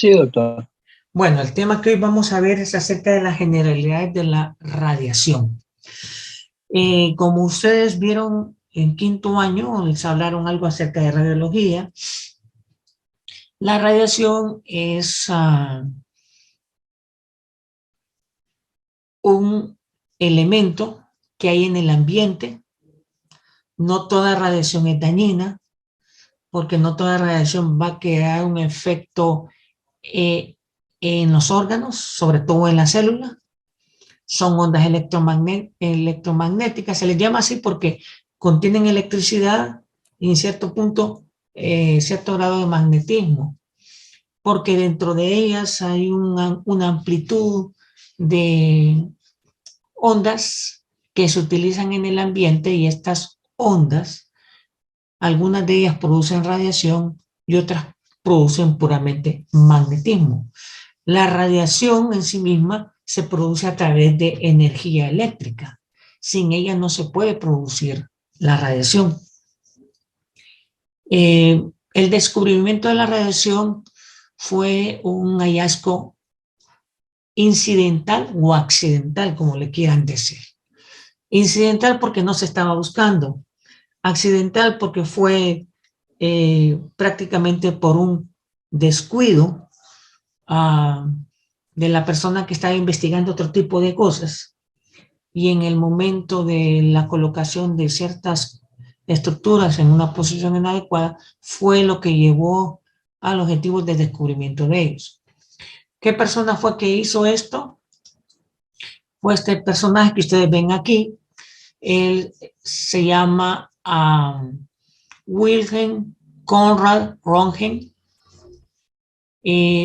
Sí, doctor. Bueno, el tema que hoy vamos a ver es acerca de las generalidades de la radiación. Como ustedes vieron en quinto año, les hablaron algo acerca de radiología. La radiación es un elemento que hay en el ambiente. No toda radiación es dañina, porque no toda radiación va a crear un efecto eh, en los órganos, sobre todo en las células. Son ondas electromagnéticas, se les llama así porque contienen electricidad y en cierto punto, cierto grado de magnetismo, porque dentro de ellas hay una amplitud de ondas que se utilizan en el ambiente y estas ondas, algunas de ellas producen radiación y otras producen puramente magnetismo. La radiación en sí misma se produce a través de energía eléctrica. Sin ella no se puede producir la radiación. El descubrimiento de la radiación fue un hallazgo incidental o accidental, como le quieran decir. Incidental porque no se estaba buscando. Accidental porque fue prácticamente por un descuido de la persona que estaba investigando otro tipo de cosas y en el momento de la colocación de ciertas estructuras en una posición inadecuada fue lo que llevó al objetivo de descubrimiento de ellos. ¿Qué persona fue que hizo esto? Fue este personaje que ustedes ven aquí. Él se llama Wilhelm Conrad Röntgen.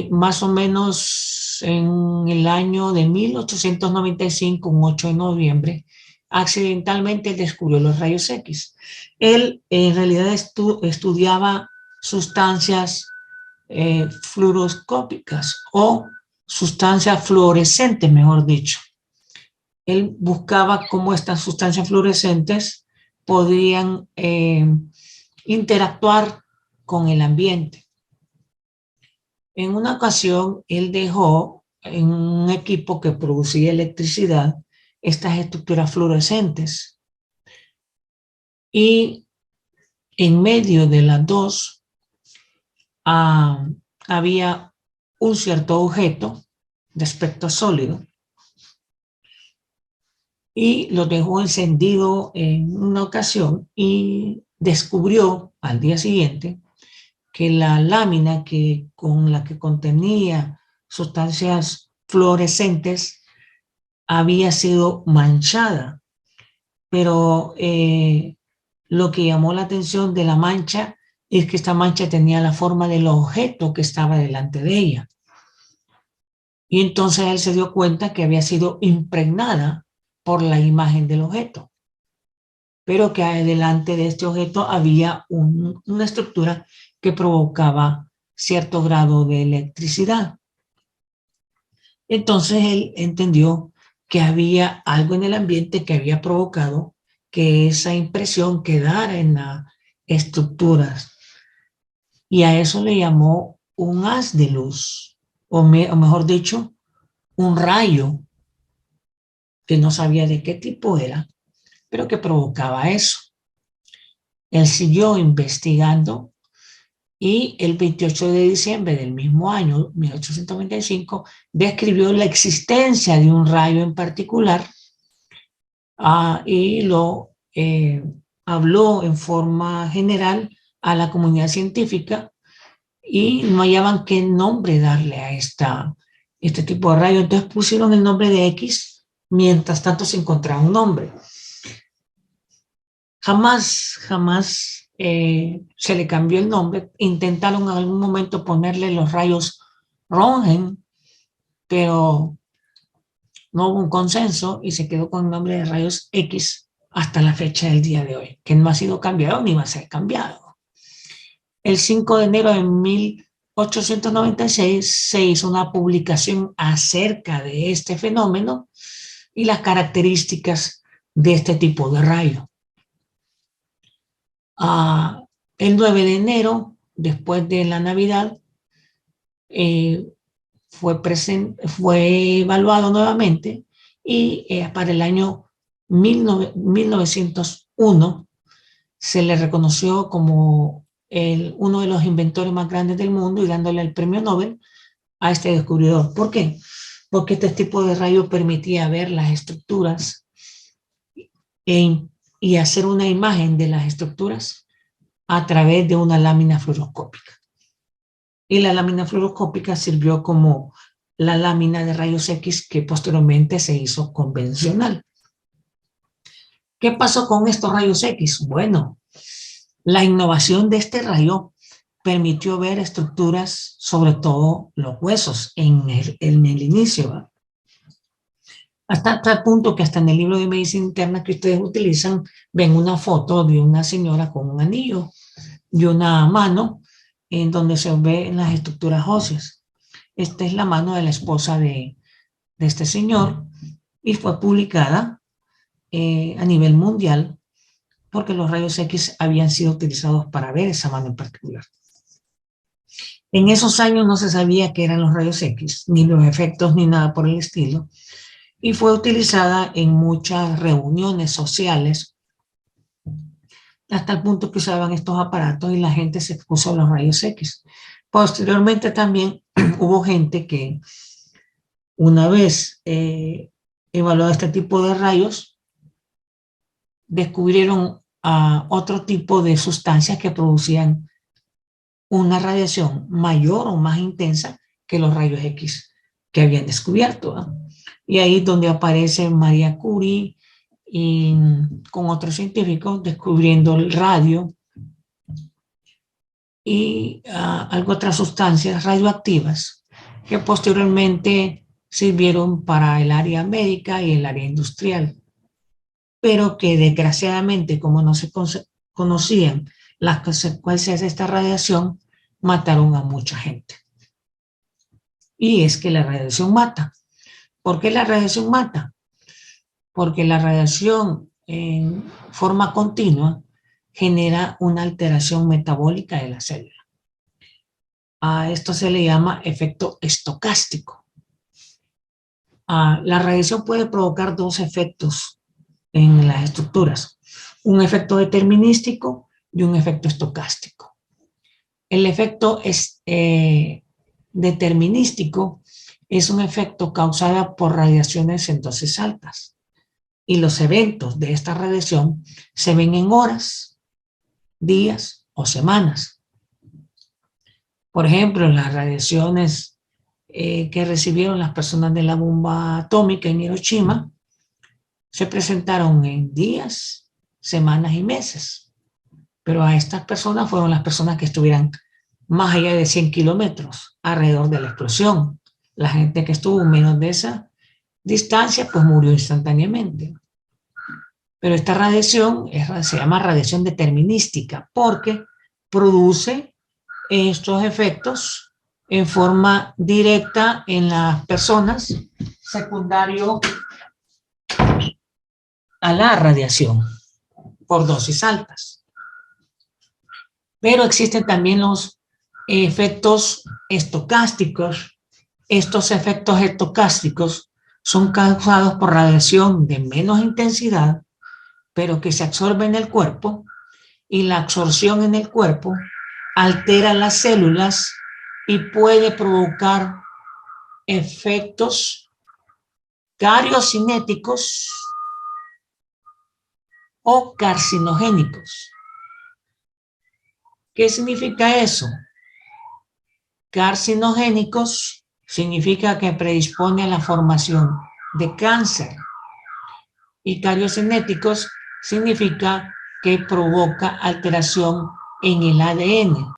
Más o menos en el año de 1895, un 8 de noviembre, accidentalmente descubrió los rayos X. Él en realidad estudiaba sustancias fluoroscópicas o sustancias fluorescentes, mejor dicho. Él buscaba cómo estas sustancias fluorescentes podían interactuar con el ambiente. En una ocasión, él dejó en un equipo que producía electricidad estas estructuras fluorescentes y en medio de las dos había un cierto objeto de aspecto sólido y lo dejó encendido en una ocasión y descubrió al día siguiente que la lámina con la que contenía sustancias fluorescentes había sido manchada, pero lo que llamó la atención de la mancha es que esta mancha tenía la forma del objeto que estaba delante de ella. Y entonces él se dio cuenta que había sido impregnada por la imagen del objeto, pero que delante de este objeto había una estructura que provocaba cierto grado de electricidad. Entonces él entendió que había algo en el ambiente que había provocado que esa impresión quedara en las estructuras. Y a eso le llamó un haz de luz, o mejor dicho, un rayo que no sabía de qué tipo era, pero que provocaba eso. Él siguió investigando y el 28 de diciembre del mismo año, 1895, describió la existencia de un rayo en particular y lo habló en forma general a la comunidad científica y no hallaban qué nombre darle a este tipo de rayo. Entonces pusieron el nombre de X, mientras tanto se encontraba un nombre. Jamás se le cambió el nombre. Intentaron en algún momento ponerle los rayos Röntgen, pero no hubo un consenso y se quedó con el nombre de rayos X hasta la fecha del día de hoy, que no ha sido cambiado ni va a ser cambiado. El 5 de enero de 1896 se hizo una publicación acerca de este fenómeno y las características de este tipo de rayo. El 9 de enero, después de la Navidad, eh, fue evaluado nuevamente y para el año 1901 se le reconoció como uno de los inventores más grandes del mundo y dándole el premio Nobel a este descubridor. ¿Por qué? Porque este tipo de rayo permitía ver las estructuras y hacer una imagen de las estructuras a través de una lámina fluoroscópica. Y la lámina fluoroscópica sirvió como la lámina de rayos X que posteriormente se hizo convencional. ¿Qué pasó con estos rayos X? Bueno, la innovación de este rayo permitió ver estructuras, sobre todo los huesos, en el inicio, ¿verdad? Hasta tal punto que hasta en el libro de medicina interna que ustedes utilizan, ven una foto de una señora con un anillo y una mano en donde se ven las estructuras óseas. Esta es la mano de la esposa de este señor y fue publicada a nivel mundial porque los rayos X habían sido utilizados para ver esa mano en particular. En esos años no se sabía qué eran los rayos X, ni los efectos, ni nada por el estilo, y fue utilizada en muchas reuniones sociales hasta el punto que usaban estos aparatos y la gente se expuso a los rayos X. Posteriormente también hubo gente que una vez evaluado este tipo de rayos, descubrieron otro tipo de sustancias que producían una radiación mayor o más intensa que los rayos X que habían descubierto, ¿no? Y ahí es donde aparece María Curie y con otros científicos descubriendo el radio y algo otras sustancias radioactivas que posteriormente sirvieron para el área médica y el área industrial, pero que desgraciadamente, como no se conocían las consecuencias de esta radiación, mataron a mucha gente. Y es que la radiación mata. ¿Por qué la radiación mata? Porque la radiación en forma continua genera una alteración metabólica de la célula. A esto se le llama efecto estocástico. La radiación puede provocar dos efectos en las estructuras, un efecto determinístico y un efecto estocástico. El efecto determinístico es un efecto causado por radiaciones en dosis altas y los eventos de esta radiación se ven en horas, días o semanas. Por ejemplo, las radiaciones que recibieron las personas de la bomba atómica en Hiroshima se presentaron en días, semanas y meses. Pero a estas personas fueron las personas que estuvieran más allá de 100 kilómetros alrededor de la explosión. La gente que estuvo menos de esa distancia, pues murió instantáneamente. Pero esta radiación se llama radiación determinística porque produce estos efectos en forma directa en las personas, secundario a la radiación por dosis altas. Pero existen también los efectos estocásticos. Estos efectos estocásticos son causados por radiación de menos intensidad, pero que se absorbe en el cuerpo, y la absorción en el cuerpo altera las células y puede provocar efectos cariocinéticos o carcinogénicos. ¿Qué significa eso? Carcinogénicos significa que predispone a la formación de cáncer y cariocinéticos significa que provoca alteración en el ADN.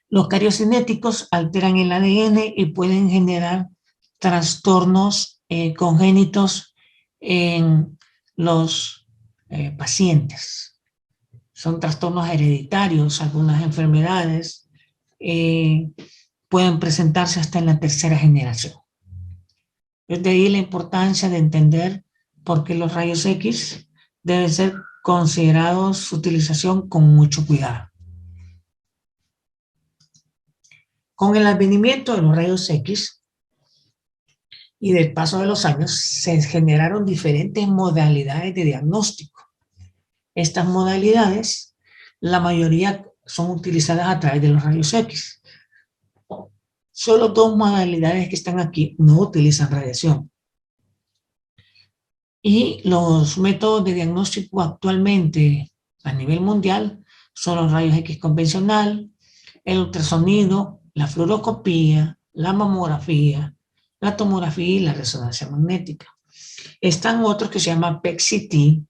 Los cariocinéticos alteran el ADN y pueden generar trastornos congénitos en los pacientes. Son trastornos hereditarios, algunas enfermedades pueden presentarse hasta en la tercera generación. Es de ahí la importancia de entender por qué los rayos X deben ser considerados su utilización con mucho cuidado. Con el advenimiento de los rayos X y del paso de los años, se generaron diferentes modalidades de diagnóstico. Estas modalidades, la mayoría son utilizadas a través de los rayos X. Solo dos modalidades que están aquí no utilizan radiación. Y los métodos de diagnóstico actualmente a nivel mundial son los rayos X convencional, el ultrasonido, la fluoroscopía, la mamografía, la tomografía y la resonancia magnética. Están otros que se llaman PET-CT,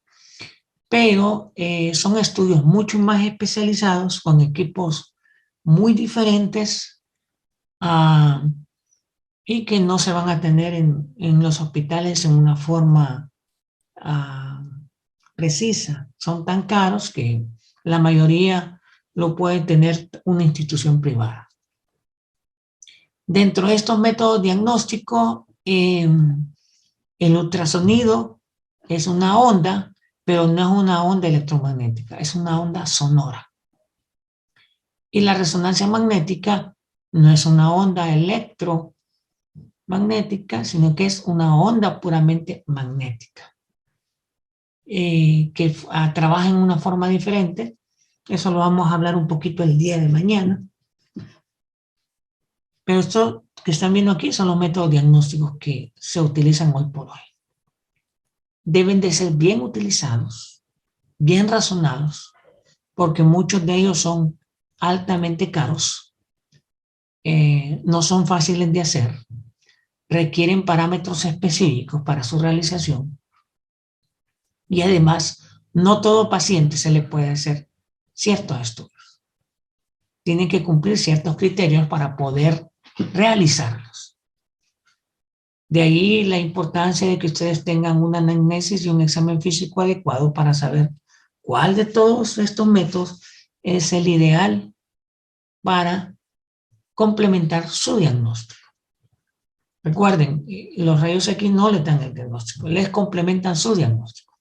pero son estudios mucho más especializados con equipos muy diferentes y que no se van a tener en los hospitales en una forma precisa. Son tan caros que la mayoría lo puede tener una institución privada. Dentro de estos métodos diagnósticos, el ultrasonido es una onda, pero no es una onda electromagnética, es una onda sonora. Y la resonancia magnética no es una onda electromagnética, sino que es una onda puramente magnética, que trabaja en una forma diferente. Eso lo vamos a hablar un poquito el día de mañana. Pero esto que están viendo aquí son los métodos diagnósticos que se utilizan hoy por hoy. Deben de ser bien utilizados, bien razonados, porque muchos de ellos son altamente caros, no son fáciles de hacer, requieren parámetros específicos para su realización y además no todo paciente se le puede hacer ciertos estudios. Tienen que cumplir ciertos criterios para poder realizarlos. De ahí la importancia de que ustedes tengan una anamnesis y un examen físico adecuado para saber cuál de todos estos métodos es el ideal para complementar su diagnóstico. Recuerden, los rayos X no les dan el diagnóstico, les complementan su diagnóstico.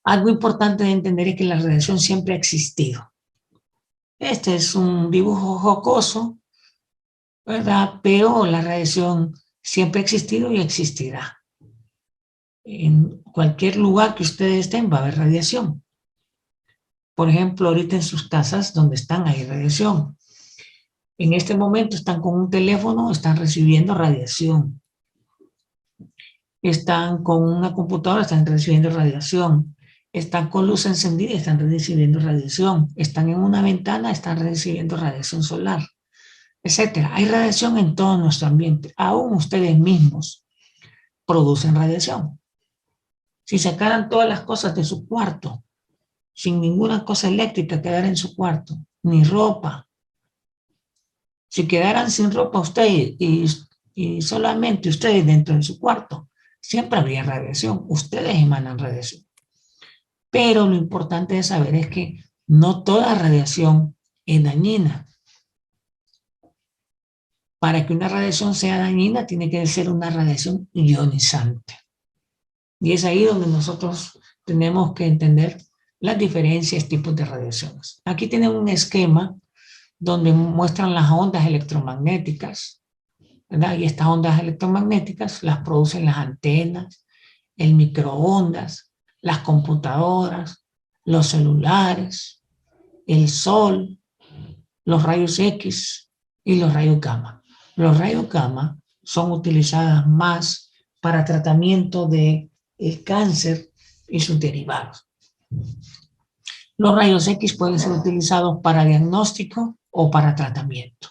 Algo importante de entender es que la radiación siempre ha existido. Este es un dibujo jocoso, ¿verdad? Pero la radiación siempre ha existido y existirá. En cualquier lugar que ustedes estén va a haber radiación. Por ejemplo, ahorita en sus casas donde están hay radiación. En este momento están con un teléfono, están recibiendo radiación. Están con una computadora, están recibiendo radiación. Están con luz encendida, están recibiendo radiación. Están en una ventana, están recibiendo radiación solar, etcétera. Hay radiación en todo nuestro ambiente. Aún ustedes mismos producen radiación. Si sacaran todas las cosas de su cuarto, sin ninguna cosa eléctrica quedara en su cuarto, ni ropa, si quedaran sin ropa ustedes y solamente ustedes dentro de su cuarto, siempre habría radiación. Ustedes emanan radiación. Pero lo importante de saber es que no toda radiación es dañina. Para que una radiación sea dañina, tiene que ser una radiación ionizante. Y es ahí donde nosotros tenemos que entender las diferentes tipos de radiaciones. Aquí tienen un esquema donde muestran las ondas electromagnéticas, ¿verdad? Y estas ondas electromagnéticas las producen las antenas, el microondas, las computadoras, los celulares, el sol, los rayos X y los rayos gamma. Los rayos gamma son utilizados más para tratamiento del cáncer y sus derivados. Los rayos X pueden ser utilizados para diagnóstico o para tratamiento.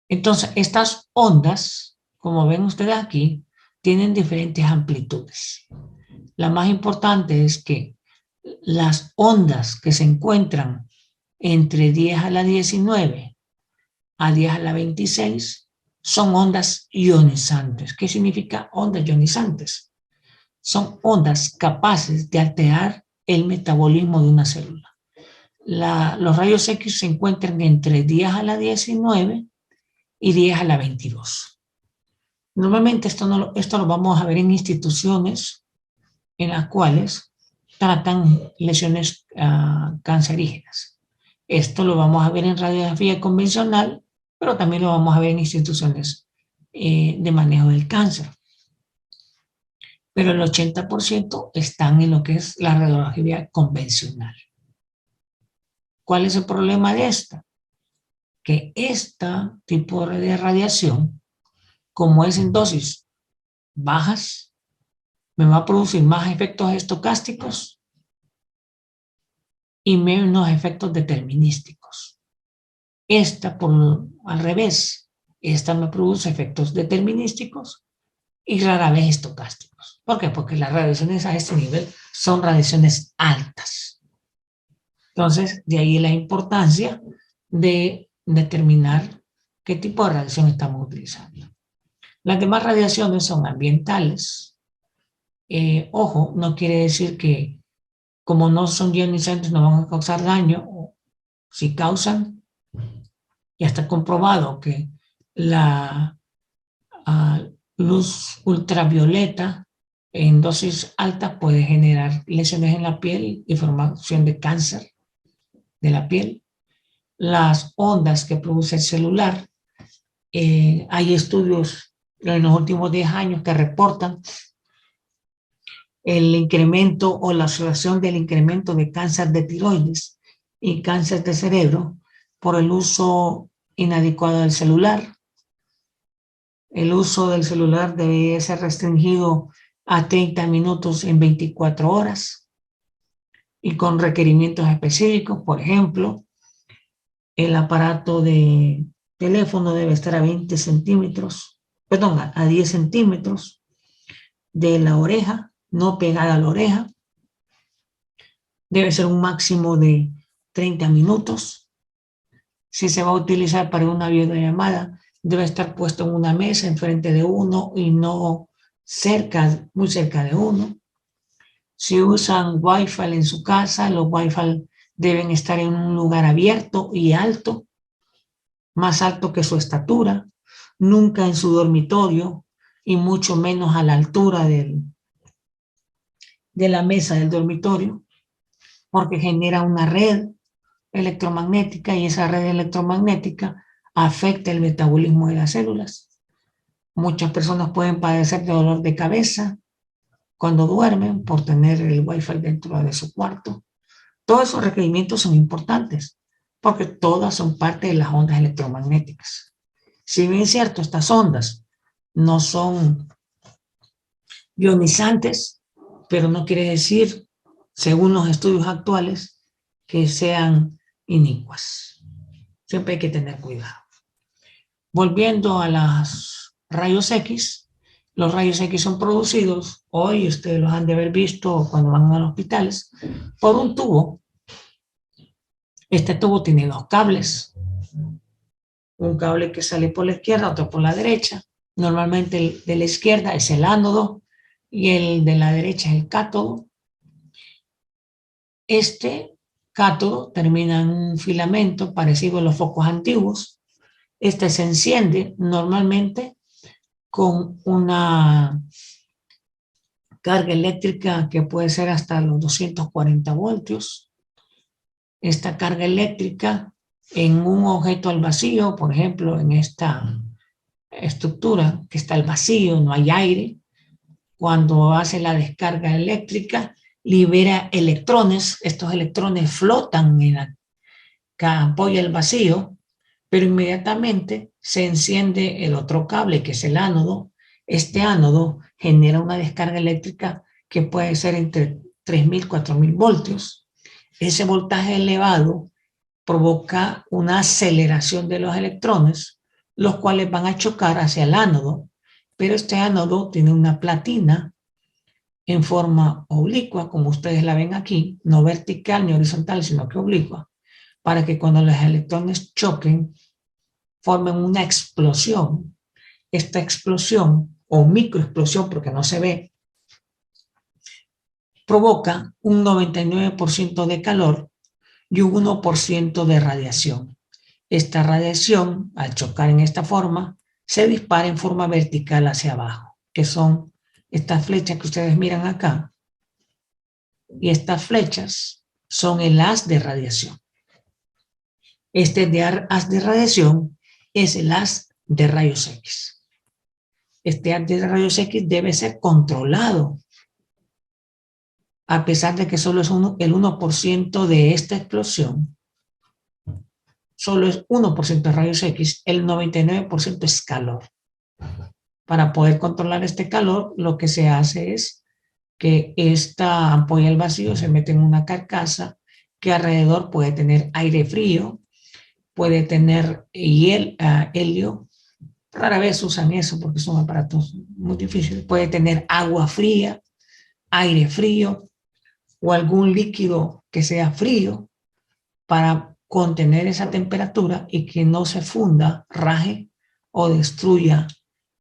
Entonces, estas ondas, como ven ustedes aquí, tienen diferentes amplitudes. La más importante es que las ondas que se encuentran entre 10 a la 19 a 10 a la 26 son ondas ionizantes. ¿Qué significa ondas ionizantes? Son ondas capaces de alterar el metabolismo de una célula. Los rayos X se encuentran entre 10 a la 19 y 10 a la 22. Normalmente esto lo vamos a ver en instituciones en las cuales tratan lesiones cancerígenas. Esto lo vamos a ver en radiografía convencional pero también lo vamos a ver en instituciones de manejo del cáncer. Pero el 80% están en lo que es la radiología convencional. ¿Cuál es el problema de esta? Que este tipo de radiación, como es en dosis bajas, me va a producir más efectos estocásticos y menos efectos determinísticos. Esta, al revés, esta me produce efectos determinísticos y rara vez estocásticos. ¿Por qué? Porque las radiaciones a este nivel son radiaciones altas. Entonces, de ahí la importancia de determinar qué tipo de radiación estamos utilizando. Las demás radiaciones son ambientales. Ojo, no quiere decir que como no son ionizantes no van a causar daño. Si causan, ya está comprobado que la luz ultravioleta en dosis altas puede generar lesiones en la piel y formación de cáncer de la piel. Las ondas que produce el celular, hay estudios en los últimos 10 años que reportan el incremento o la asociación del incremento de cáncer de tiroides y cáncer de cerebro por el uso inadecuado del celular. El uso del celular debe ser restringido a 30 minutos en 24 horas y con requerimientos específicos. Por ejemplo, el aparato de teléfono debe estar a 20 centímetros, perdón, a 10 centímetros de la oreja, no pegada a la oreja. Debe ser un máximo de 30 minutos. Si se va a utilizar para una videollamada, debe estar puesto en una mesa enfrente de uno y no cerca, muy cerca de uno. Si usan Wi-Fi en su casa, los Wi-Fi deben estar en un lugar abierto y alto, más alto que su estatura, nunca en su dormitorio y mucho menos a la altura de la mesa del dormitorio, porque genera una red electromagnética y esa red electromagnética afecta el metabolismo de las células. Muchas personas pueden padecer de dolor de cabeza cuando duermen por tener el Wi-Fi dentro de su cuarto. Todos esos requerimientos son importantes porque todas son parte de las ondas electromagnéticas. Si bien es cierto, estas ondas no son ionizantes, pero no quiere decir, según los estudios actuales, que sean inicuas. Siempre hay que tener cuidado. Volviendo a los rayos X, los rayos X son producidos, hoy ustedes los han de haber visto cuando van a los hospitales, por un tubo. Este tubo tiene dos cables, un cable que sale por la izquierda, otro por la derecha. Normalmente el de la izquierda es el ánodo y el de la derecha es el cátodo. Este cátodo termina en un filamento parecido a los focos antiguos. Este se enciende normalmente con una carga eléctrica que puede ser hasta los 240 voltios. Esta carga eléctrica en un objeto al vacío, por ejemplo, en esta estructura que está al vacío, no hay aire, cuando hace la descarga eléctrica, libera electrones. Estos electrones flotan en la ampolla del vacío, pero inmediatamente se enciende el otro cable, que es el ánodo. Este ánodo genera una descarga eléctrica que puede ser entre 3.000 y 4.000 voltios. Ese voltaje elevado provoca una aceleración de los electrones, los cuales van a chocar hacia el ánodo, pero este ánodo tiene una platina en forma oblicua, como ustedes la ven aquí, no vertical ni horizontal, sino que oblicua, para que cuando los electrones choquen, formen una explosión. Esta explosión, o microexplosión, porque no se ve, provoca un 99% de calor y un 1% de radiación. Esta radiación, al chocar en esta forma, se dispara en forma vertical hacia abajo, que son estas flechas que ustedes miran acá. Y estas flechas son el haz de radiación. Este haz de radiación es el haz de rayos X. Este haz de rayos X debe ser controlado, a pesar de que solo es el 1% de esta explosión. Solo es 1% de rayos X, el 99% es calor. Para poder controlar este calor, lo que se hace es que esta ampolla al vacío se mete en una carcasa que alrededor puede tener aire frío, puede tener helio. Rara vez usan eso porque son aparatos muy difíciles. Puede tener agua fría, aire frío o algún líquido que sea frío para contener esa temperatura y que no se funda, raje o destruya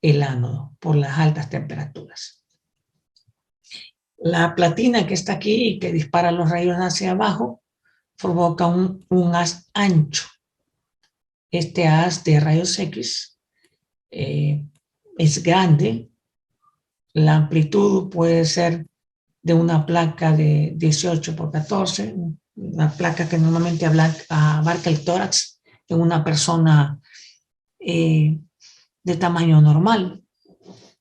el ánodo por las altas temperaturas. La platina que está aquí y que dispara los rayos hacia abajo provoca un haz ancho. Este haz de rayos X es grande. La amplitud puede ser de una placa de 18 por 14, una placa que normalmente abarca el tórax en una persona de tamaño normal.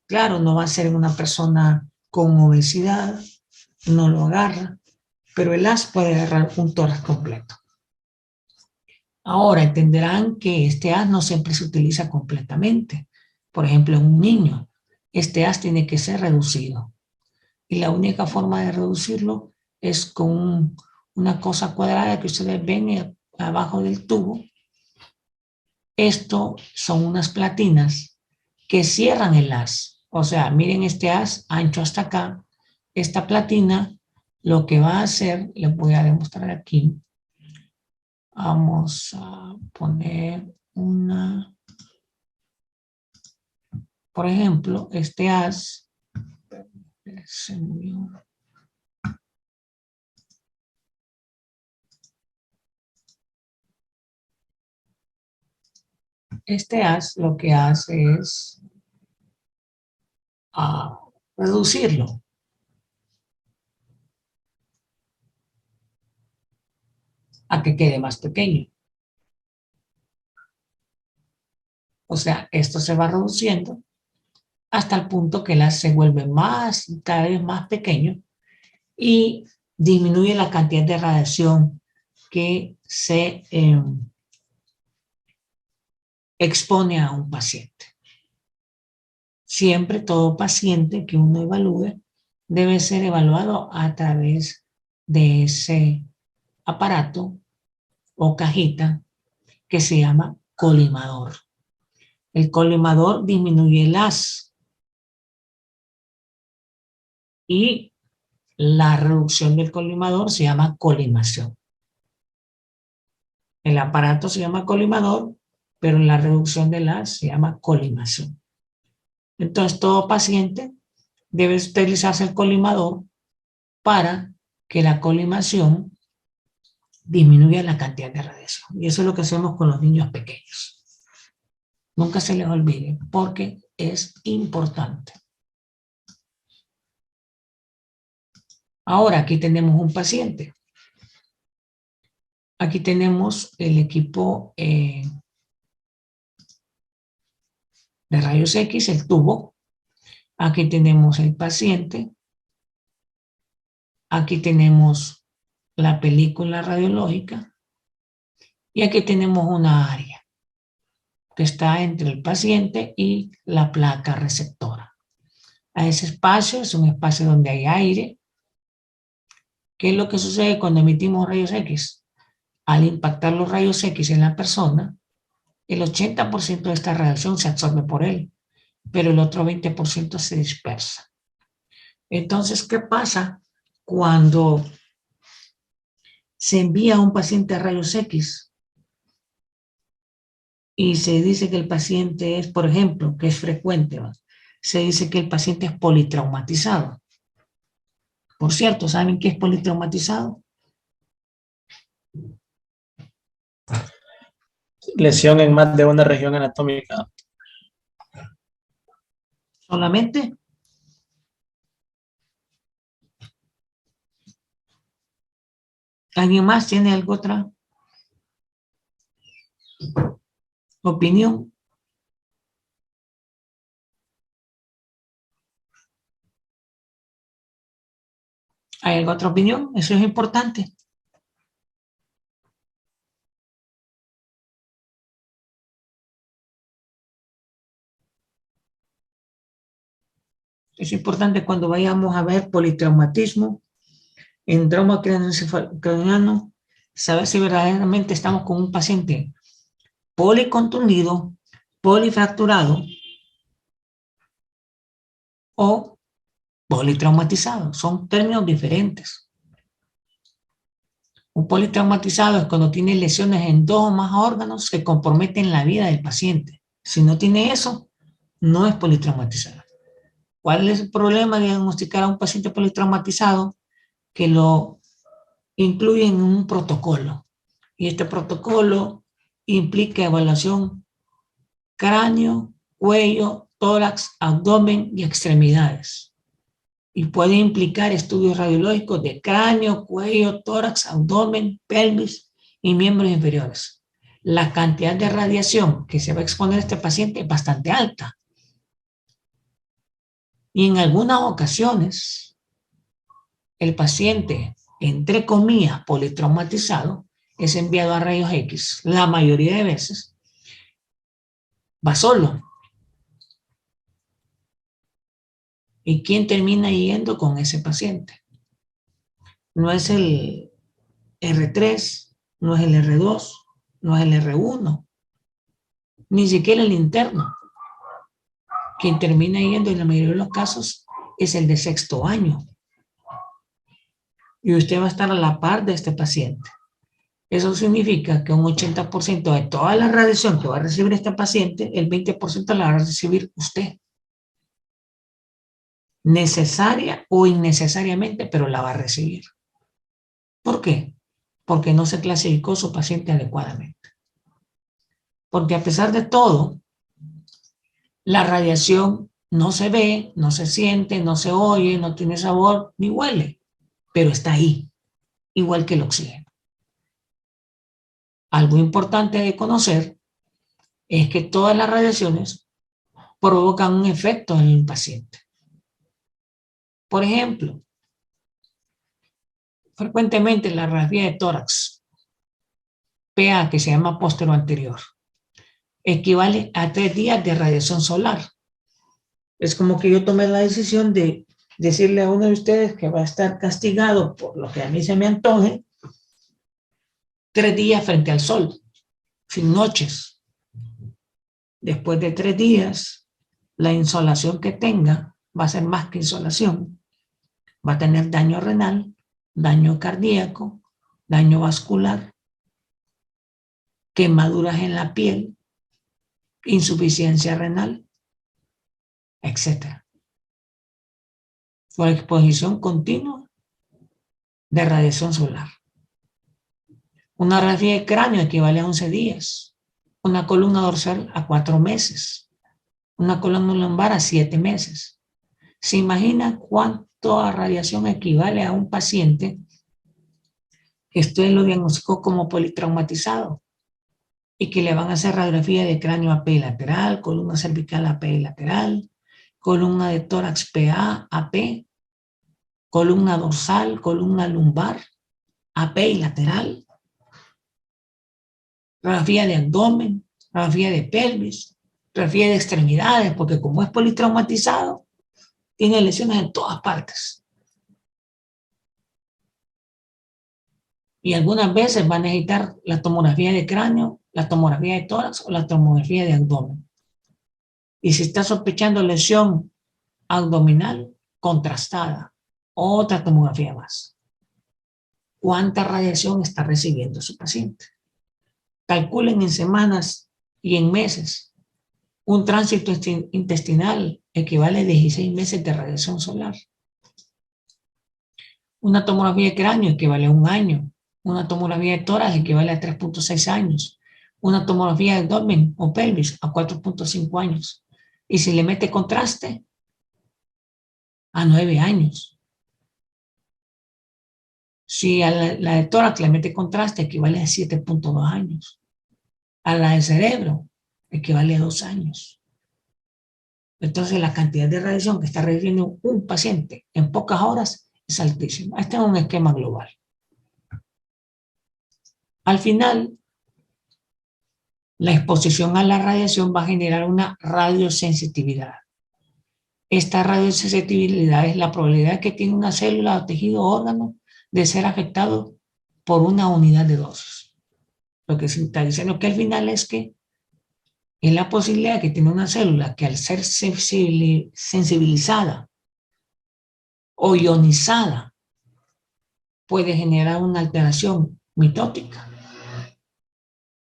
Claro, no va a ser en una persona con obesidad, no lo agarra, pero el haz puede agarrar un tórax completo. Ahora entenderán que este haz no siempre se utiliza completamente. Por ejemplo, en un niño, este haz tiene que ser reducido. Y la única forma de reducirlo es con una cosa cuadrada que ustedes ven abajo del tubo. Esto son unas platinas que cierran el haz. O sea, miren este haz ancho hasta acá. Esta platina lo que va a hacer, les voy a demostrar aquí. Vamos a poner una, por ejemplo, este haz. Se murió. Este haz lo que hace es reducirlo. A que quede más pequeño. O sea, esto se va reduciendo hasta el punto que el haz se vuelve cada vez más pequeño y disminuye la cantidad de radiación que se expone a un paciente. Siempre todo paciente que uno evalúe debe ser evaluado a través de ese aparato o cajita que se llama colimador. El colimador disminuye el haz y la reducción del colimador se llama colimación. El aparato se llama colimador, pero la reducción del haz se llama colimación. Entonces, todo paciente debe utilizarse el colimador para que la colimación disminuya la cantidad de radiación. Y eso es lo que hacemos con los niños pequeños. Nunca se les olvide, porque es importante. Ahora, aquí tenemos un paciente. Aquí tenemos el equipo de rayos X, el tubo. Aquí tenemos el paciente. Aquí tenemos la película radiológica. Y aquí tenemos una área que está entre el paciente y la placa receptora. A ese espacio es un espacio donde hay aire. ¿Qué es lo que sucede cuando emitimos rayos X? Al impactar los rayos X en la persona, el 80% de esta radiación se absorbe por él, pero el otro 20% se dispersa. Entonces, ¿qué pasa cuando se envía a un paciente a rayos X y se dice que el paciente es, por ejemplo, que es frecuente, ¿va? Se dice que el paciente es politraumatizado? Por cierto, ¿saben qué es politraumatizado? Lesión en más de una región anatómica. ¿Solamente? ¿Alguien más tiene algo otra? Opinión. ¿Hay alguna otra opinión? Eso es importante. Es importante cuando vayamos a ver politraumatismo en trauma craneoencefalocraniano, saber si verdaderamente estamos con un paciente policontundido, polifracturado o politraumatizado. Son términos diferentes. Un politraumatizado es cuando tiene lesiones en 2 o más órganos que comprometen la vida del paciente. Si no tiene eso, no es politraumatizado. ¿Cuál es el problema de diagnosticar a un paciente politraumatizado? Que lo incluyen en un protocolo. Y este protocolo implica evaluación cráneo, cuello, tórax, abdomen y extremidades. Y puede implicar estudios radiológicos de cráneo, cuello, tórax, abdomen, pelvis y miembros inferiores. La cantidad de radiación que se va a exponer a este paciente es bastante alta. Y en algunas ocasiones, el paciente, entre comillas, politraumatizado, es enviado a rayos X. La mayoría de veces va solo. ¿Y quién termina yendo con ese paciente? No es el R3, no es el R2, no es el R1, ni siquiera el interno. Quien termina yendo en la mayoría de los casos es el de 6º año. Y usted va a estar a la par de este paciente. Eso significa que un 80% de toda la radiación que va a recibir este paciente, el 20% la va a recibir usted. Necesaria o innecesariamente, pero la va a recibir. ¿Por qué? Porque no se clasificó su paciente adecuadamente. Porque a pesar de todo, la radiación no se ve, no se siente, no se oye, no tiene sabor ni huele, pero está ahí, igual que el oxígeno. Algo importante de conocer es que todas las radiaciones provocan un efecto en el paciente. Por ejemplo, frecuentemente la radiografía de tórax, PA, que se llama póstero-anterior, equivale a 3 días de radiación solar. Es como que yo tomé la decisión de decirle a uno de ustedes que va a estar castigado por lo que a mí se me antoje 3 días frente al sol, sin noches. Después de 3 días, la insolación que tenga va a ser más que insolación. Va a tener daño renal, daño cardíaco, daño vascular, quemaduras en la piel, insuficiencia renal, etc. Por exposición continua de radiación solar. Una radiografía de cráneo equivale a 11 días. Una columna dorsal a 4 meses. Una columna lumbar a 7 meses. ¿Se imagina cuánta radiación equivale a un paciente que usted lo diagnosticó como politraumatizado y que le van a hacer radiografía de cráneo AP lateral, columna cervical AP lateral, columna de tórax PA, AP, columna dorsal, columna lumbar, AP y lateral, radiografía de abdomen, radiografía de pelvis, radiografía de extremidades, porque como es politraumatizado, tiene lesiones en todas partes. Y algunas veces va a necesitar la tomografía de cráneo, la tomografía de tórax o la tomografía de abdomen. Y si está sospechando lesión abdominal, contrastada, otra tomografía más. ¿Cuánta radiación está recibiendo su paciente? Calculen en semanas y en meses. Un tránsito intestinal equivale a 16 meses de radiación solar. Una tomografía de cráneo equivale a 1 año. Una tomografía de tórax equivale a 3.6 años. Una tomografía de abdomen o pelvis a 4.5 años. Y si le mete contraste, a 9 años. Si a la de tórax le mete contraste, equivale a 7.2 años. A la de cerebro, equivale a 2 años. Entonces la cantidad de radiación que está recibiendo un paciente en pocas horas es altísima. Este es un esquema global. Al final, la exposición a la radiación va a generar una radiosensitividad. Esta radiosensitividad es la probabilidad que tiene una célula o tejido o órgano de ser afectado por una unidad de dosis. Lo que se está diciendo que al final es que es la posibilidad que tiene una célula que al ser sensibilizada o ionizada puede generar una alteración mitótica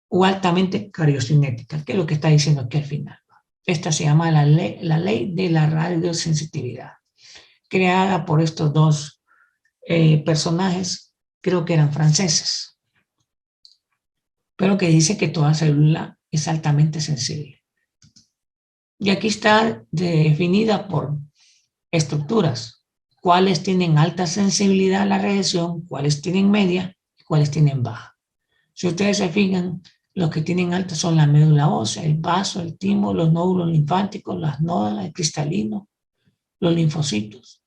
o altamente cariocinética, que es lo que está diciendo aquí al final. Esta se llama la ley de la radiosensitividad, creada por estos dos personajes, creo que eran franceses, pero que dice que toda célula es altamente sensible. Y aquí está definida por estructuras, cuáles tienen alta sensibilidad a la radiación, cuáles tienen media y cuáles tienen baja. Si ustedes se fijan, los que tienen alta son la médula ósea, el vaso, el timo, los nódulos linfáticos, las nódulas, el cristalino, los linfocitos.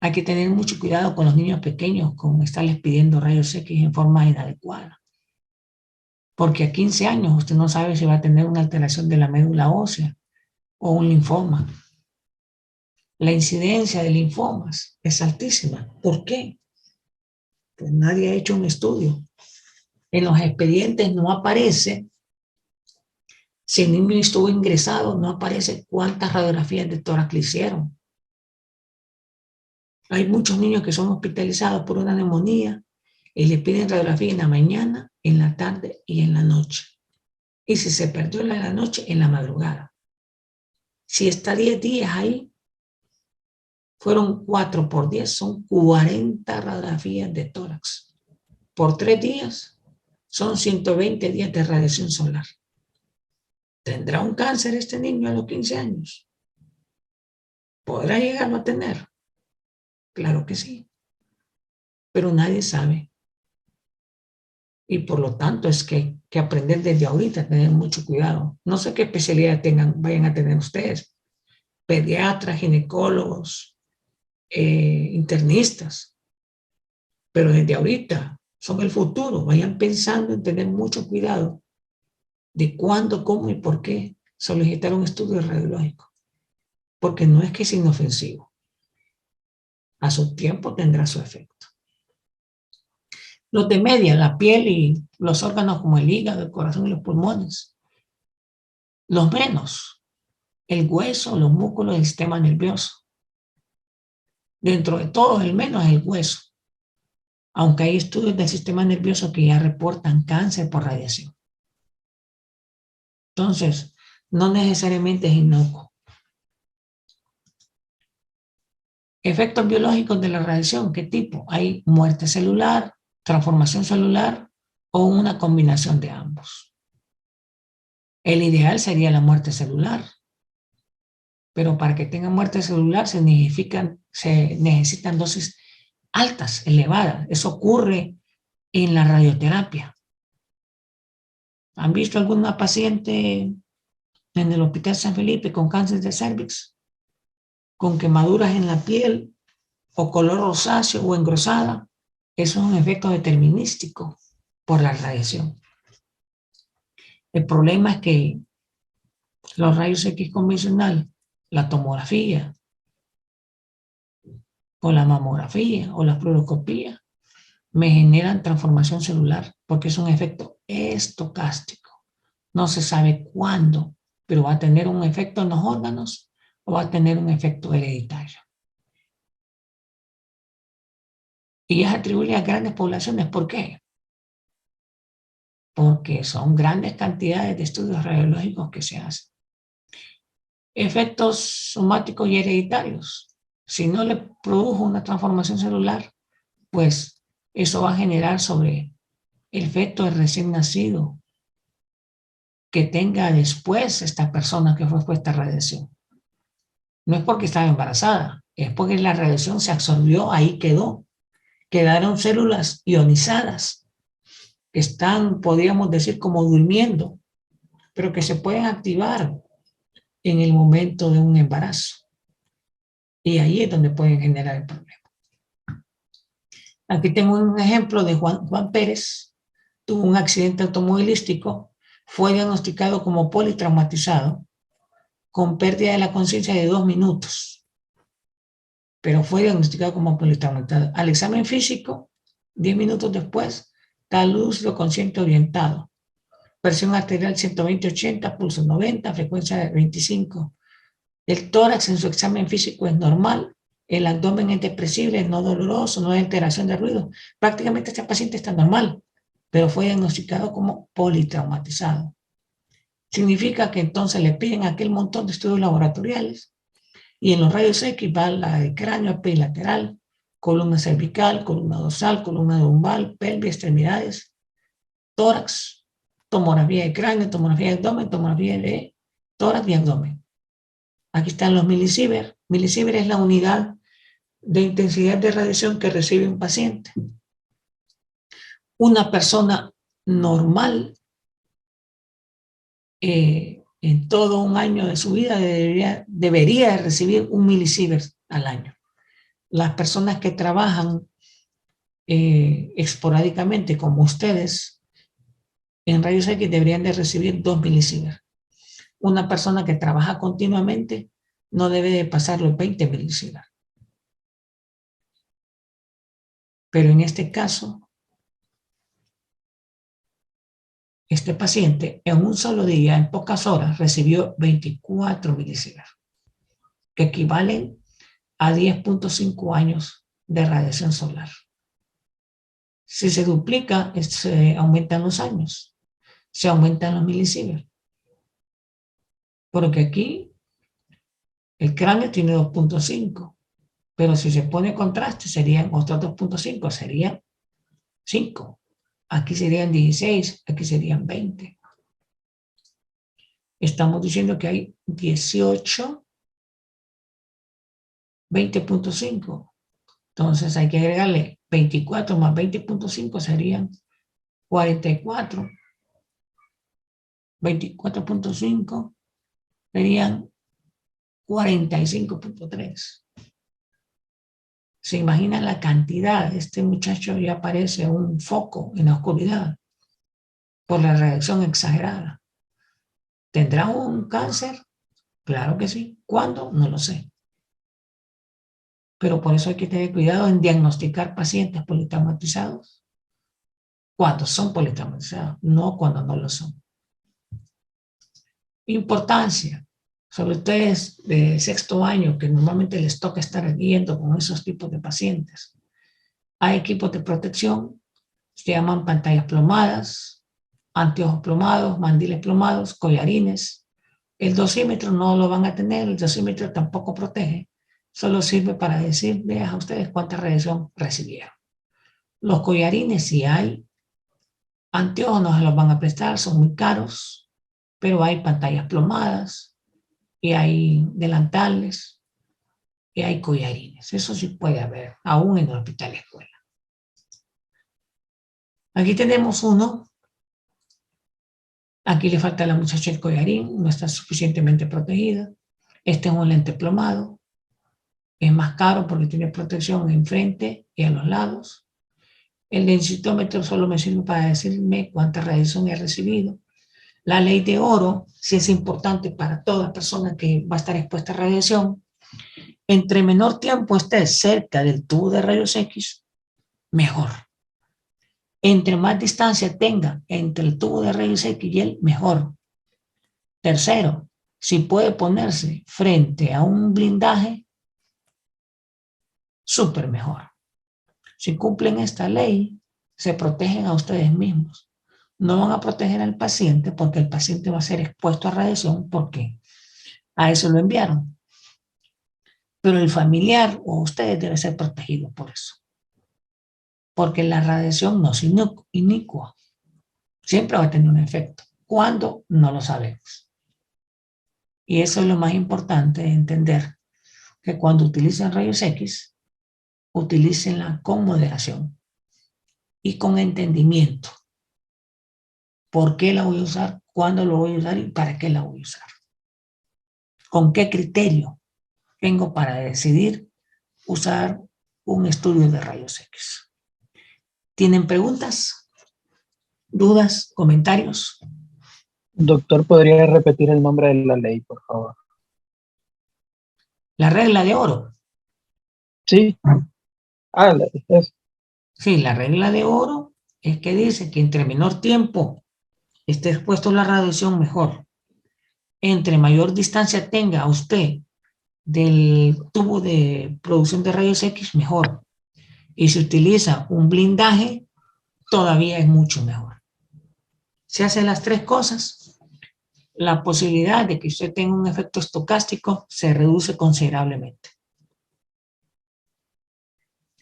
Hay que tener mucho cuidado con los niños pequeños con estarles pidiendo rayos X en forma inadecuada. Porque a 15 años usted no sabe si va a tener una alteración de la médula ósea o un linfoma. La incidencia de linfomas es altísima. ¿Por qué? Pues nadie ha hecho un estudio. En los expedientes no aparece, si el niño estuvo ingresado, no aparece cuántas radiografías de tórax le hicieron. Hay muchos niños que son hospitalizados por una neumonía y le piden radiografía en la mañana, en la tarde y en la noche. Y si se perdió en la noche, en la madrugada. Si está 10 días ahí, fueron 4 por 10, son 40 radiografías de tórax. Por 3 días, son 120 días de radiación solar. ¿Tendrá un cáncer este niño a los 15 años? ¿Podrá llegarlo a tener? Claro que sí. Pero nadie sabe. Y por lo tanto es que hay que aprender desde ahorita, tener mucho cuidado. No sé qué especialidad vayan a tener ustedes. Pediatras, ginecólogos, internistas. Pero desde ahorita son el futuro. Vayan pensando en tener mucho cuidado de cuándo, cómo y por qué solicitar un estudio radiológico. Porque no es que es inofensivo. A su tiempo tendrá su efecto. Los de media, la piel y los órganos como el hígado, el corazón y los pulmones. Los menos, el hueso, los músculos del sistema nervioso. Dentro de todos, el menos es el hueso. Aunque hay estudios del sistema nervioso que ya reportan cáncer por radiación. Entonces, no necesariamente es inocuo. Efectos biológicos de la radiación, ¿qué tipo? Hay muerte celular, transformación celular o una combinación de ambos. El ideal sería la muerte celular, pero para que tenga muerte celular se necesitan dosis altas, elevadas. Eso ocurre en la radioterapia. ¿Han visto alguna paciente en el Hospital San Felipe con cáncer de cervix, con quemaduras en la piel o color rosáceo o engrosada? Eso es un efecto determinístico por la radiación. El problema es que los rayos X convencional, la tomografía o la mamografía o la fluoroscopía me generan transformación celular porque es un efecto estocástico. No se sabe cuándo, pero va a tener un efecto en los órganos o va a tener un efecto hereditario. Y es atribuible a grandes poblaciones. ¿Por qué? Porque son grandes cantidades de estudios radiológicos que se hacen. Efectos somáticos y hereditarios. Si no le produjo una transformación celular, pues eso va a generar sobre el feto del recién nacido que tenga después esta persona que fue expuesta a radiación. No es porque estaba embarazada, es porque la radiación se absorbió, ahí quedó. Quedaron células ionizadas que están, podríamos decir, como durmiendo, pero que se pueden activar en el momento de un embarazo. Y ahí es donde pueden generar el problema. Aquí tengo un ejemplo de Juan Pérez. Tuvo un accidente automovilístico, fue diagnosticado como politraumatizado, con pérdida de la conciencia de 2 minutos, pero fue diagnosticado como politraumatizado. Al examen físico, 10 minutos después, está lúcido, consciente, orientado. Presión arterial 120/80, pulso 90, frecuencia de 25. El tórax en su examen físico es normal, el abdomen es depresible, no doloroso, no hay alteración de ruido. Prácticamente este paciente está normal, pero fue diagnosticado como politraumatizado. Significa que entonces le piden aquel montón de estudios laboratoriales y en los rayos X va la de cráneo epilateral, columna cervical, columna dorsal, columna lumbar, pelvis, extremidades, tórax, tomografía de cráneo, tomografía de abdomen, tomografía de tórax y abdomen. Aquí están los milisievert. Milisievert es la unidad de intensidad de radiación que recibe un paciente. Una persona normal en todo un año de su vida debería recibir 1 milisievert al año. Las personas que trabajan esporádicamente, como ustedes, en rayos X deberían de recibir 2 milisievert. Una persona que trabaja continuamente no debe de pasar los 20 milisievert. Pero en este caso, este paciente en un solo día, en pocas horas, recibió 24 milisievert, que equivalen a 10.5 años de radiación solar. Si se duplica, se aumentan los años, se aumentan los milisievert. Porque aquí el cráneo tiene 2.5, pero si se pone contraste serían otros 2.5, serían 5. Aquí serían 16, aquí serían 20. Estamos diciendo que hay 18, 20.5. Entonces hay que agregarle 24 más 20.5 serían 44. 24.5 serían 45.3. ¿Se imaginan la cantidad? Este muchacho ya parece un foco en la oscuridad por la reacción exagerada. ¿Tendrá un cáncer? Claro que sí. ¿Cuándo? No lo sé. Pero por eso hay que tener cuidado en diagnosticar pacientes politraumatizados cuando son politraumatizados, no cuando no lo son. Importancia. Sobre ustedes de sexto año, que normalmente les toca estar viendo con esos tipos de pacientes. Hay equipos de protección, se llaman pantallas plomadas, anteojos plomados, mandiles plomados, collarines. El dosímetro no lo van a tener, el dosímetro tampoco protege, solo sirve para decirles a ustedes cuánta radiación recibieron. Los collarines, si hay anteojos, no se los van a prestar, son muy caros, pero hay pantallas plomadas, y hay delantales, y hay collarines. Eso sí puede haber, aún en el hospital escuela. Aquí tenemos uno. Aquí le falta a la muchacha el collarín, no está suficientemente protegida. Este es un lente plomado. Es más caro porque tiene protección enfrente y a los lados. El densitómetro solo me sirve para decirme cuánta radiación he recibido. La ley de oro sí es importante para toda persona que va a estar expuesta a radiación. Entre menor tiempo esté cerca del tubo de rayos X, mejor. Entre más distancia tenga entre el tubo de rayos X y él, mejor. Tercero, si puede ponerse frente a un blindaje, súper mejor. Si cumplen esta ley, se protegen a ustedes mismos. No van a proteger al paciente porque el paciente va a ser expuesto a radiación porque a eso lo enviaron. Pero el familiar o ustedes deben ser protegidos por eso. Porque la radiación no es inicua. Siempre va a tener un efecto. ¿Cuándo? No lo sabemos. Y eso es lo más importante de entender, que cuando utilicen rayos X, utilícenla con moderación y con entendimiento. por qué la voy a usar, cuándo lo voy a usar y para qué la voy a usar. ¿Con qué criterio tengo para decidir usar un estudio de rayos X? ¿Tienen preguntas, dudas, comentarios? Doctor, ¿podría repetir el nombre de la ley, por favor? La regla de oro. Sí. Ah, es. Sí, la regla de oro es que dice que entre menor tiempo esté expuesto a la radiación, mejor. Entre mayor distancia tenga usted del tubo de producción de rayos X, mejor. Y si utiliza un blindaje, todavía es mucho mejor. Si hace las tres cosas, la posibilidad de que usted tenga un efecto estocástico se reduce considerablemente.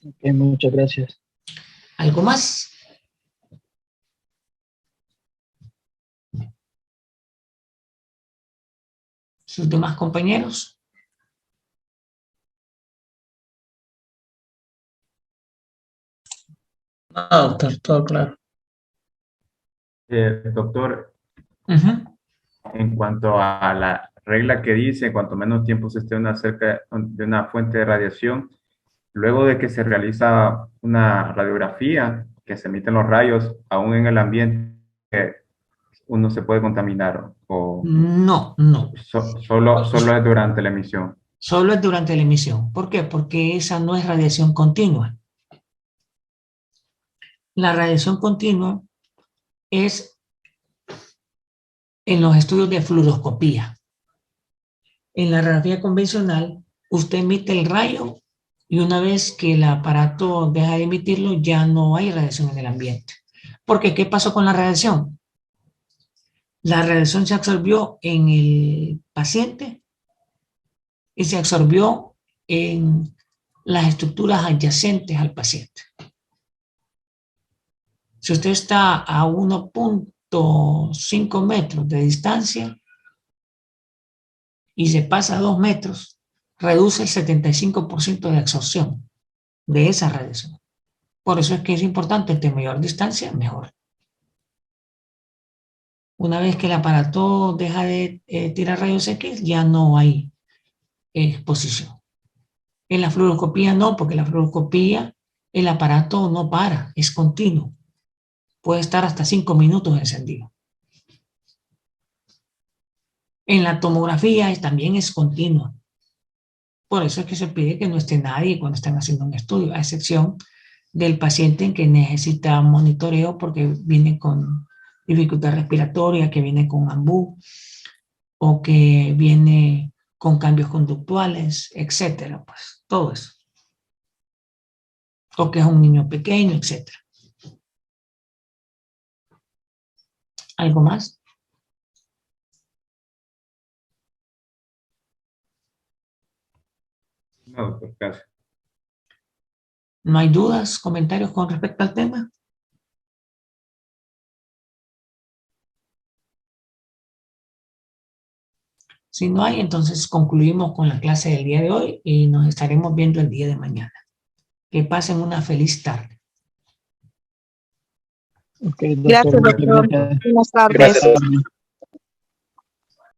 Ok, muchas gracias. ¿Algo más? ¿Sus demás compañeros? No, doctor, todo claro. Doctor, Uh-huh. en cuanto a la regla que dice, cuanto menos tiempo se esté cerca de una fuente de radiación, luego de que se realiza una radiografía, que se emiten los rayos, aún en el ambiente, uno se puede contaminar o No, no. solo es durante la emisión. Solo es durante la emisión. ¿Por qué? Porque esa no es radiación continua. La radiación continua es en los estudios de fluoroscopía. En la radiografía convencional, usted emite el rayo y una vez que el aparato deja de emitirlo, ya no hay radiación en el ambiente. Porque, ¿qué pasó con la radiación? La radiación se absorbió en el paciente y se absorbió en las estructuras adyacentes al paciente. Si usted está a 1.5 metros de distancia y se pasa a 2 metros, reduce el 75% de absorción de esa radiación. Por eso es que es importante, entre mayor distancia, mejor. Una vez que el aparato deja de tirar rayos X, ya no hay exposición. En la fluoroscopía no, porque la fluoroscopía, el aparato no para, es continuo. Puede estar hasta 5 minutos encendido. En la tomografía también es continua. Por eso es que se pide que no esté nadie cuando están haciendo un estudio, a excepción del paciente en que necesita monitoreo porque viene con dificultad respiratoria, que viene con ambú o que viene con cambios conductuales, etcétera, pues todo eso. O que es un niño pequeño, etcétera. ¿Algo más? No, doctor, gracias. ¿No hay dudas, comentarios con respecto al tema? Si no hay, entonces concluimos con la clase del día de hoy y nos estaremos viendo el día de mañana. Que pasen una feliz tarde. Ok, doctor, Gracias, muchas doctor. gracias. Buenas tardes. Gracias.